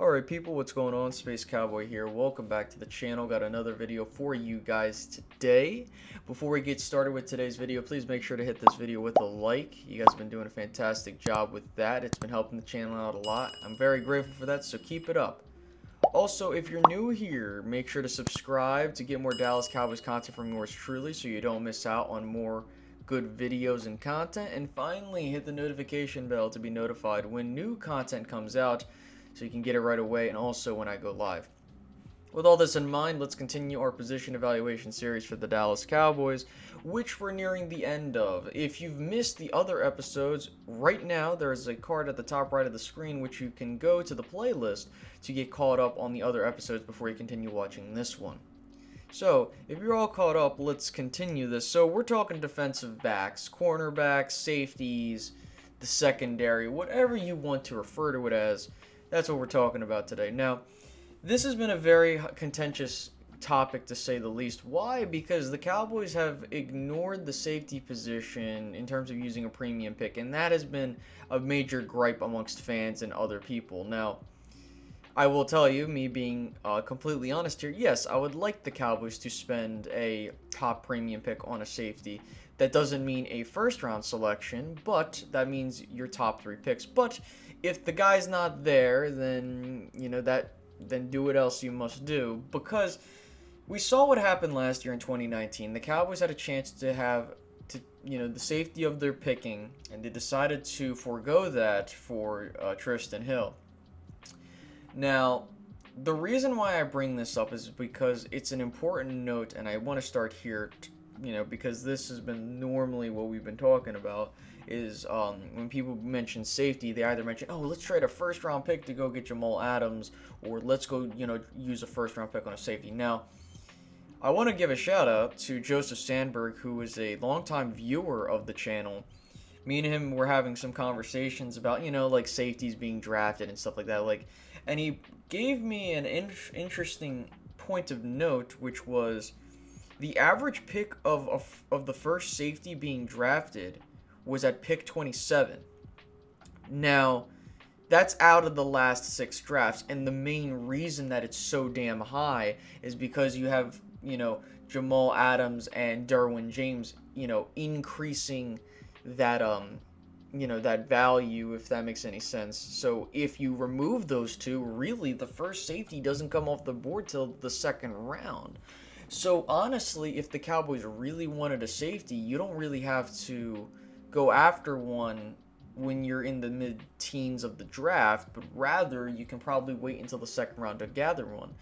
Alright people, what's going on? Space Cowboy here. Welcome back to the channel. Got another video for you guys today. Before we get started with today's video, please make sure to hit this video with a like. You guys have been doing a fantastic job with that. It's been helping the channel out a lot. I'm very grateful for that, so keep it up. Also, if you're new here, make sure to subscribe to get more Dallas Cowboys content from yours truly so you don't miss out on more good videos and content. And finally, hit the notification bell to be notified when new content comes out, so you can get it right away and also when I go live. With all this in mind, let's continue our position evaluation series for the Dallas Cowboys, which we're nearing the end of. If you've missed the other episodes, right now there is a card at the top right of the screen which you can go to the playlist to get caught up on the other episodes before you continue watching this one. So, if you're all caught up, let's continue this. So, we're talking defensive backs, cornerbacks, safeties, the secondary, whatever you want to refer to it as. That's what we're talking about today. Now, this has been a very contentious topic to say the least. Why? Because the Cowboys have ignored the safety position in terms of using a premium pick, and that has been a major gripe amongst fans and other people. Now, I will tell you, me being completely honest here, yes, I would like the Cowboys to spend a top premium pick on a safety. That doesn't mean a first-round selection, but that means your top 3 picks. But if the guy's not there, then then do what else you must do, because we saw what happened last year in 2019. The Cowboys had a chance to have the safety of their picking, and they decided to forego that for Tristan Hill. Now, the reason why I bring this up is because it's an important note, and I want to start here, because this has been normally what we've been talking about, is when people mention safety, they either mention, oh, let's trade a first-round pick to go get Jamal Adams, or let's go, use a first-round pick on a safety. Now, I want to give a shout-out to Joseph Sandberg, who is a longtime viewer of the channel. Me and him were having some conversations about, like safeties being drafted and stuff like that, and he gave me an interesting point of note, which was the average pick of the first safety being drafted was at pick 27. Now, that's out of the last 6 drafts, and the main reason that it's so damn high is because you have, Jamal Adams and Derwin James, increasing that that value, if that makes any sense. So if you remove those two, really the first safety doesn't come off the board till the 2nd round. So honestly, if the Cowboys really wanted a safety, you don't really have to go after one when you're in the mid-teens of the draft, but rather you can probably wait until the 2nd round to gather one.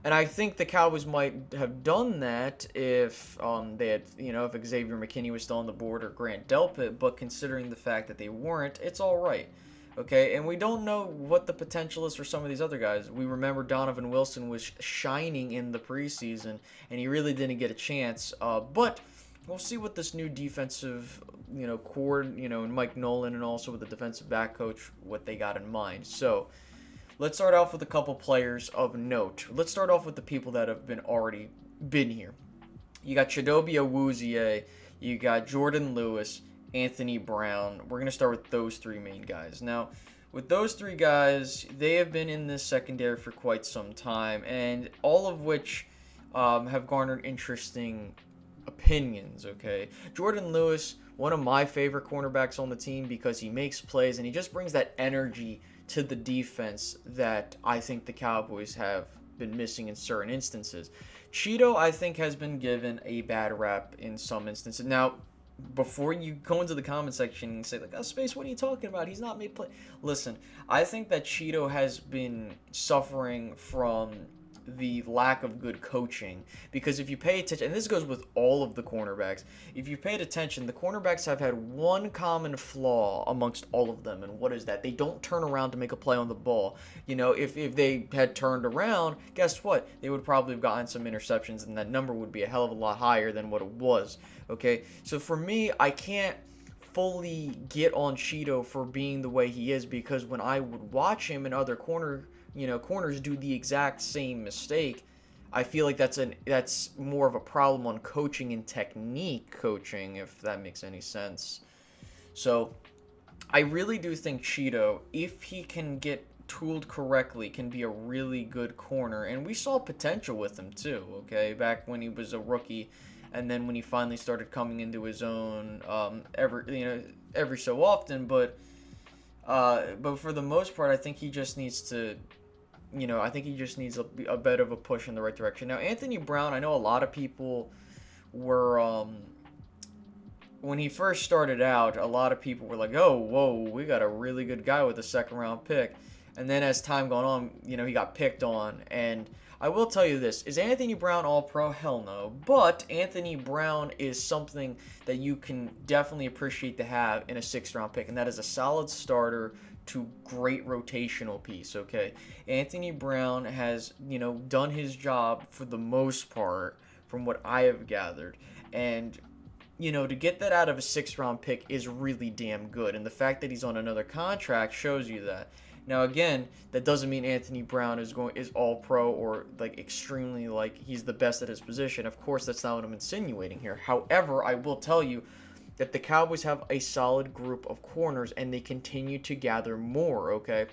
And I think the Cowboys might have done that if they had, if Xavier McKinney was still on the board or Grant Delpit, but considering the fact that they weren't, it's all right. Okay, and we don't know what the potential is for some of these other guys. We remember Donovan Wilson was shining in the preseason, and he really didn't get a chance. But we'll see what this new defensive, core, and Mike Nolan, and also with the defensive back coach, what they got in mind. So let's start off with a couple players of note. Let's start off with the people that have already been here. You got Chidobe Awuzie, you got Jordan Lewis, Anthony Brown. We're going to start with those 3 main guys. Now, with those 3 guys, they have been in this secondary for quite some time, and all of which have garnered interesting opinions, okay? Jordan Lewis, one of my favorite cornerbacks on the team because he makes plays and he just brings that energy to the defense that I think the Cowboys have been missing in certain instances. Cheeto, I think, has been given a bad rap in some instances. Now, before you go into the comment section and say, oh, Space, what are you talking about? He's not made play. Listen, I think that Cheeto has been suffering from the lack of good coaching, because if you pay attention, and this goes with all of the cornerbacks, if you paid attention, the cornerbacks have had one common flaw amongst all of them, and what is that? They don't turn around to make a play on the ball. If they had turned around, guess what? They would probably have gotten some interceptions, and that number would be a hell of a lot higher than what it was. Okay, so for me, I can't fully get on Cheeto for being the way he is, because when I would watch him and other corners do the exact same mistake, I feel like that's more of a problem on coaching and technique coaching, if that makes any sense. So I really do think Cheeto, if he can get tooled correctly, can be a really good corner. And we saw potential with him too, okay, back when he was a rookie. And then when he finally started coming into his own, every so often. But for the most part, I think he just needs to, I think he just needs a bit of a push in the right direction. Now, Anthony Brown, I know a lot of people were, when he first started out, a lot of people were like, oh, whoa, we got a really good guy with a second round pick. And then as time gone on, he got picked on. And I will tell you this, is Anthony Brown all-pro? Hell no. But Anthony Brown is something that you can definitely appreciate to have in a sixth-round pick, and that is a solid starter to great rotational piece, okay? Anthony Brown has, done his job for the most part from what I have gathered. And to get that out of a sixth-round pick is really damn good. And the fact that he's on another contract shows you that. Now, again, that doesn't mean Anthony Brown is all pro or like extremely like he's the best at his position. Of course, that's not what I'm insinuating here. However, I will tell you that the Cowboys have a solid group of corners and they continue to gather more, okay?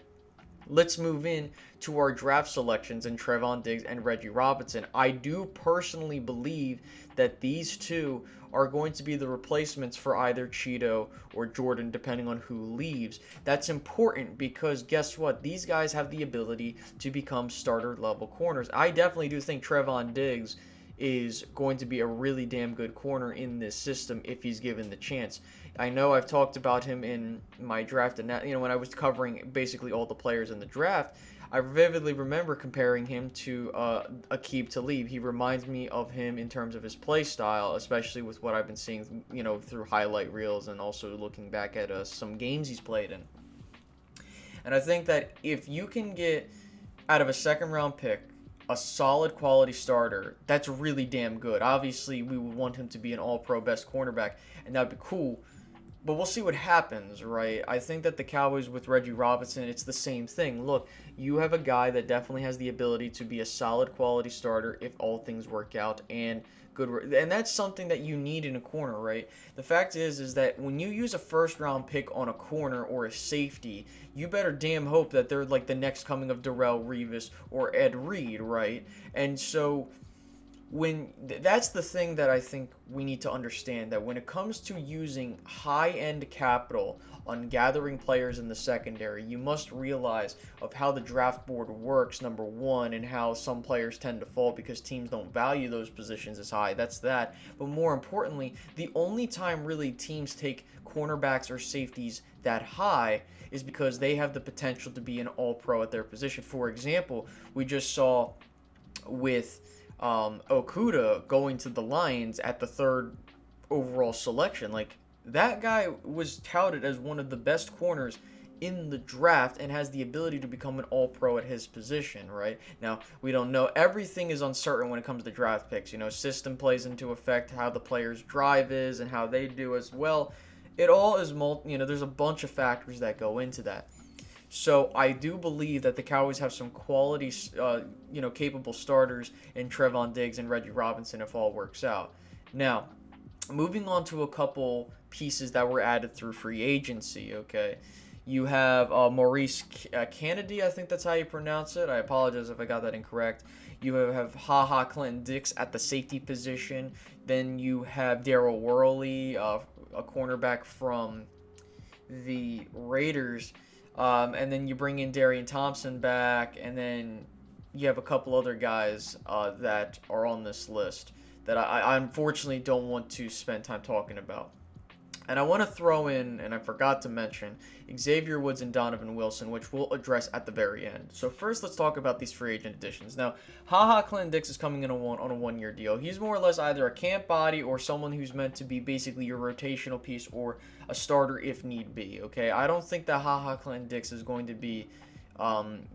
Let's move in to our draft selections in Trevon Diggs and Reggie Robinson. I do personally believe that these two are going to be the replacements for either Cheeto or Jordan, depending on who leaves. That's important because guess what? These guys have the ability to become starter-level corners. I definitely do think Trevon Diggs is going to be a really damn good corner in this system if he's given the chance. I know I've talked about him in my draft, and when I was covering basically all the players in the draft, I vividly remember comparing him to Aqib Talib. He reminds me of him in terms of his play style, especially with what I've been seeing, through highlight reels and also looking back at some games he's played in. And I think that if you can get out of a second-round pick a solid quality starter, that's really damn good. Obviously, we would want him to be an all-pro best cornerback, and that would be cool. But we'll see what happens, right? I think that the Cowboys with Reggie Robinson, it's the same thing. Look, you have a guy that definitely has the ability to be a solid quality starter if all things work out, and that's something that you need in a corner, right? The fact is that when you use a first-round pick on a corner or a safety, you better damn hope that they're like the next coming of Darrelle Revis or Ed Reed, right? And so that's the thing that I think we need to understand, that when it comes to using high-end capital on gathering players in the secondary, you must realize of how the draft board works, number one, and how some players tend to fall because teams don't value those positions as high. That's that. But more importantly, the only time really teams take cornerbacks or safeties that high is because they have the potential to be an all-pro at their position. For example, we just saw with Okuda going to the Lions at the third overall selection. Like, that guy was touted as one of the best corners in the draft and has the ability to become an all-pro at his position, right? Now, we don't know. Everything is uncertain when it comes to draft picks. System plays into effect, how the player's drive is and how they do as well. It all is there's a bunch of factors that go into that. So I do believe that the Cowboys have some quality, capable starters in Trevon Diggs and Reggie Robinson if all works out. Now, moving on to a couple pieces that were added through free agency, okay? You have Maurice Kennedy, I think that's how you pronounce it. I apologize if I got that incorrect. You have HaHa Clinton-Dix at the safety position. Then you have Daryl Worley, a cornerback from the Raiders. And then you bring in Darian Thompson back, and then you have a couple other guys that are on this list that I unfortunately don't want to spend time talking about. And I want to throw in, and I forgot to mention, Xavier Woods and Donovan Wilson, which we'll address at the very end. So first, let's talk about these free agent additions. Now, HaHa Clinton-Dix is coming in on a one-year deal. He's more or less either a camp body or someone who's meant to be basically your rotational piece or a starter if need be, okay? I don't think that HaHa Clinton-Dix is going to be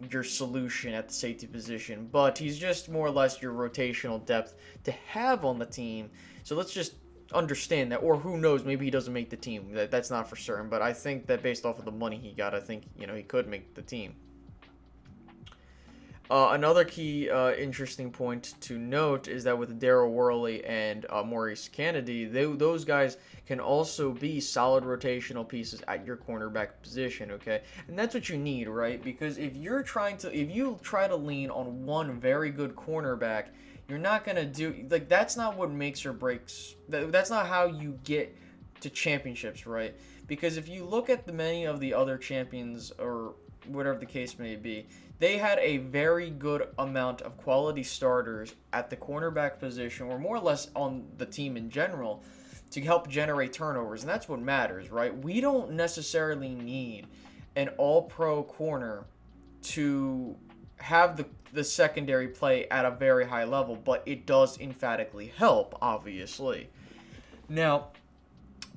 your solution at the safety position, but he's just more or less your rotational depth to have on the team. So let's just understand that, or who knows, maybe he doesn't make the team. That's not for certain, but I think that based off of the money he got, I think he could make the team. Another key interesting point to note is that with Daryl Worley and Maurice Kennedy, those guys can also be solid rotational pieces at your cornerback position, okay? And that's what you need, right? Because if you try to lean on one very good cornerback, you're not going to do, like, that's not what makes or breaks, that's not how you get to championships, right? Because if you look at the many of the other champions or whatever the case may be, they had a very good amount of quality starters at the cornerback position, or more or less on the team in general, to help generate turnovers. And that's what matters, right? We don't necessarily need an all-pro corner to have the secondary play at a very high level, but it does emphatically help, obviously. Now,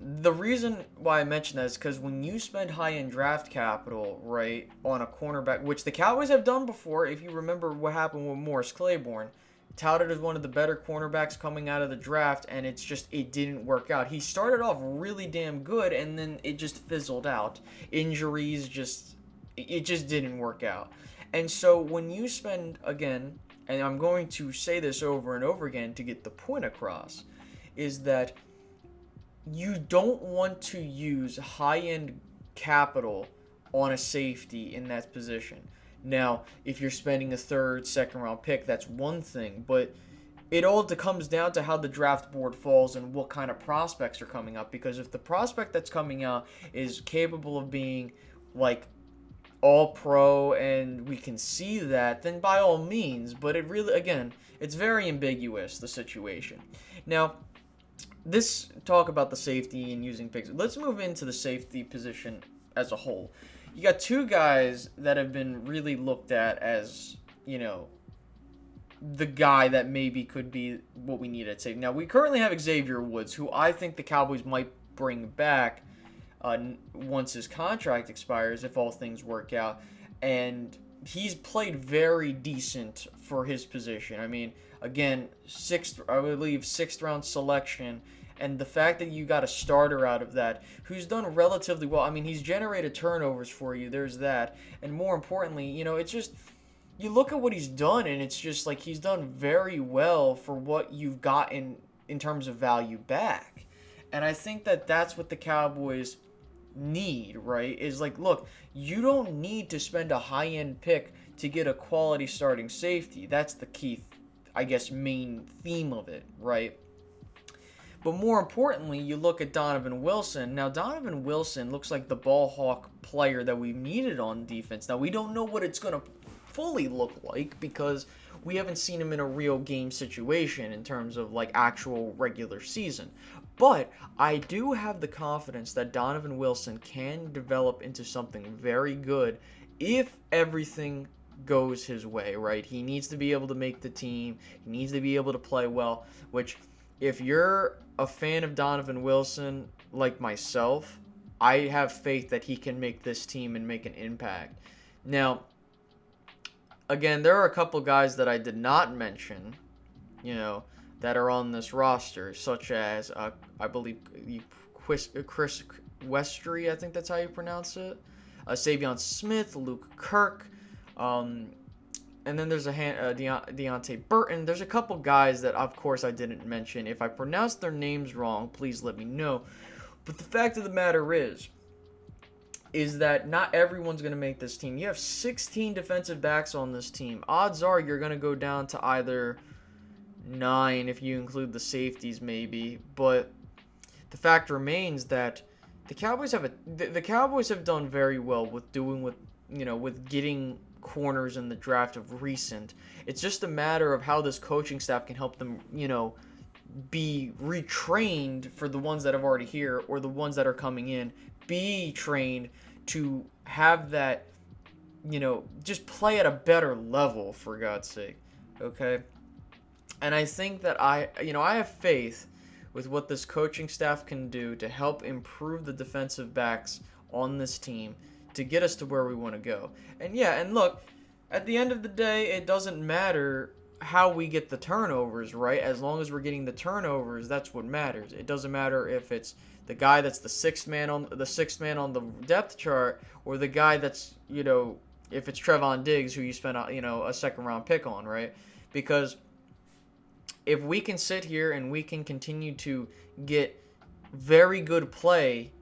the reason why I mention that is because when you spend high-end draft capital, right, on a cornerback, which the Cowboys have done before, if you remember what happened with Morris Claiborne, touted as one of the better cornerbacks coming out of the draft, and it didn't work out. He started off really damn good, and then it just fizzled out. Injuries it just didn't work out. And so when you spend, again, and I'm going to say this over and over again to get the point across, is that you don't want to use high-end capital on a safety in that position. Now, if you're spending a third, second-round pick, that's one thing, but it all comes down to how the draft board falls and what kind of prospects are coming up. Because if the prospect that's coming out is capable of being, like, all-pro and we can see that, then by all means. But it really, again, it's very ambiguous, the situation. Now, this talk about the safety and using picks. Let's move into the safety position as a whole. You got two guys that have been really looked at as, the guy that maybe could be what we need at safety. Now, we currently have Xavier Woods, who I think the Cowboys might bring back once his contract expires, if all things work out. And he's played very decent for his position. I mean, again, I believe sixth round selection, and the fact that you got a starter out of that who's done relatively well. I mean, he's generated turnovers for you. There's that, and more importantly, it's just you look at what he's done, and it's just like he's done very well for what you've got in terms of value back. And I think that that's what the Cowboys need, right? Is like, look, you don't need to spend a high-end pick to get a quality starting safety. That's the key, I guess, main theme of it, right? But more importantly, you look at Donovan Wilson. Now, Donovan Wilson looks like the ball hawk player that we've needed on defense. Now, we don't know what it's going to fully look like because we haven't seen him in a real game situation in terms of like actual regular season. But I do have the confidence that Donovan Wilson can develop into something very good if everything goes his way, right? He needs to be able to make the team. He needs to be able to play well, which if you're a fan of Donovan Wilson like myself, I have faith that he can make this team and make an impact. Now, again, there are a couple guys that I did not mention, that are on this roster, such as, I believe, Chris Westry, I think that's how you pronounce it, Savion Smith, Luke Kirk, and then there's Deontay Burton. There's a couple guys that, of course, I didn't mention. If I pronounce their names wrong, please let me know. But the fact of the matter is that not everyone's going to make this team. You have 16 defensive backs on this team. Odds are you're going to go down to either 9 if you include the safeties maybe. But the fact remains that the Cowboys have done very well with getting corners in the draft of recent. It's just a matter of how this coaching staff can help them, be retrained for the ones that have already here or the ones that are coming in, be trained to have that, just play at a better level, for God's sake. Okay? And I think that I have faith with what this coaching staff can do to help improve the defensive backs on this team to get us to where we want to go. And look, at the end of the day, it doesn't matter how we get the turnovers, right? As long as we're getting the turnovers, that's what matters. It doesn't matter if it's the guy that's the sixth man on the depth chart or the guy that's, if it's Trevon Diggs, who you spent a second round pick on, right? Because if we can sit here and we can continue to get very good play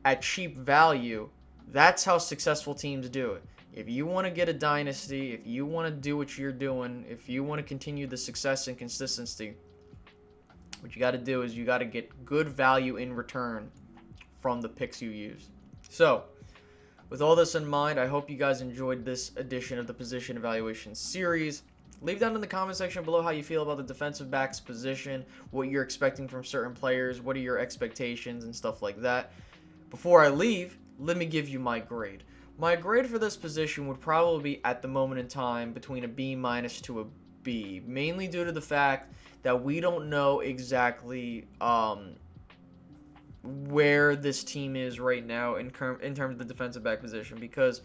at cheap value, that's how successful teams do it. If you want to get a dynasty, if you want to do what you're doing, if you want to continue the success and consistency, what you got to do is you got to get good value in return from the picks you use. So, with all this in mind, I hope you guys enjoyed this edition of the Position Evaluation Series. Leave down in the comment section below how you feel about the defensive backs position, what you're expecting from certain players, what are your expectations and stuff like that. Before I leave, let me give you my grade. My grade for this position would probably be, at the moment in time, between a B- to a B, mainly due to the fact that we don't know exactly where this team is right now in terms of the defensive back position, because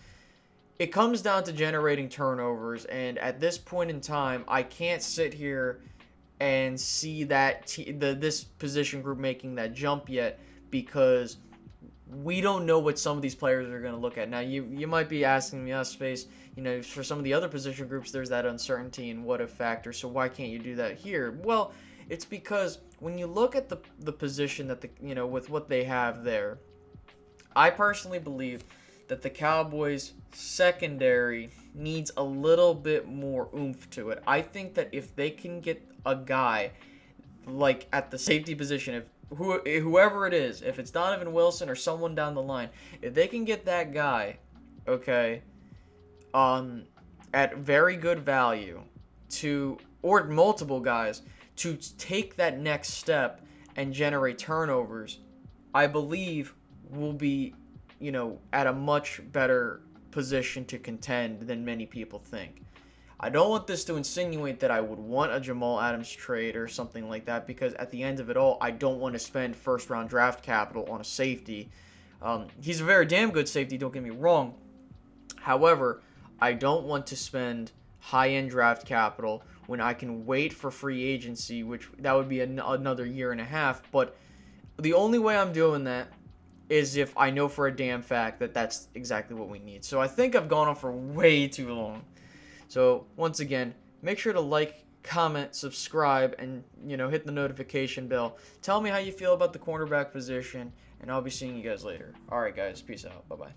it comes down to generating turnovers, and at this point in time, I can't sit here and see that this position group making that jump yet, because we don't know what some of these players are going to look at. Now, you might be asking me, Space, for some of the other position groups, there's that uncertainty and what if factor, so why can't you do that here? Well, it's because when you look at the position that with what they have there, I personally believe that the Cowboys secondary needs a little bit more oomph to it. I think that if they can get a guy like at the safety position, if whoever it is, if it's Donovan Wilson or someone down the line, if they can get that guy, okay, at very good value or multiple guys to take that next step and generate turnovers, I believe we'll be, at a much better position to contend than many people think. I don't want this to insinuate that I would want a Jamal Adams trade or something like that, because at the end of it all, I don't want to spend first-round draft capital on a safety. He's a very damn good safety, don't get me wrong. However, I don't want to spend high-end draft capital when I can wait for free agency, which that would be another year and a half. But the only way I'm doing that is if I know for a damn fact that that's exactly what we need. So I think I've gone on for way too long. So once again, make sure to like, comment, subscribe, and hit the notification bell. Tell me how you feel about the cornerback position, and I'll be seeing you guys later. All right, guys, peace out. Bye-bye.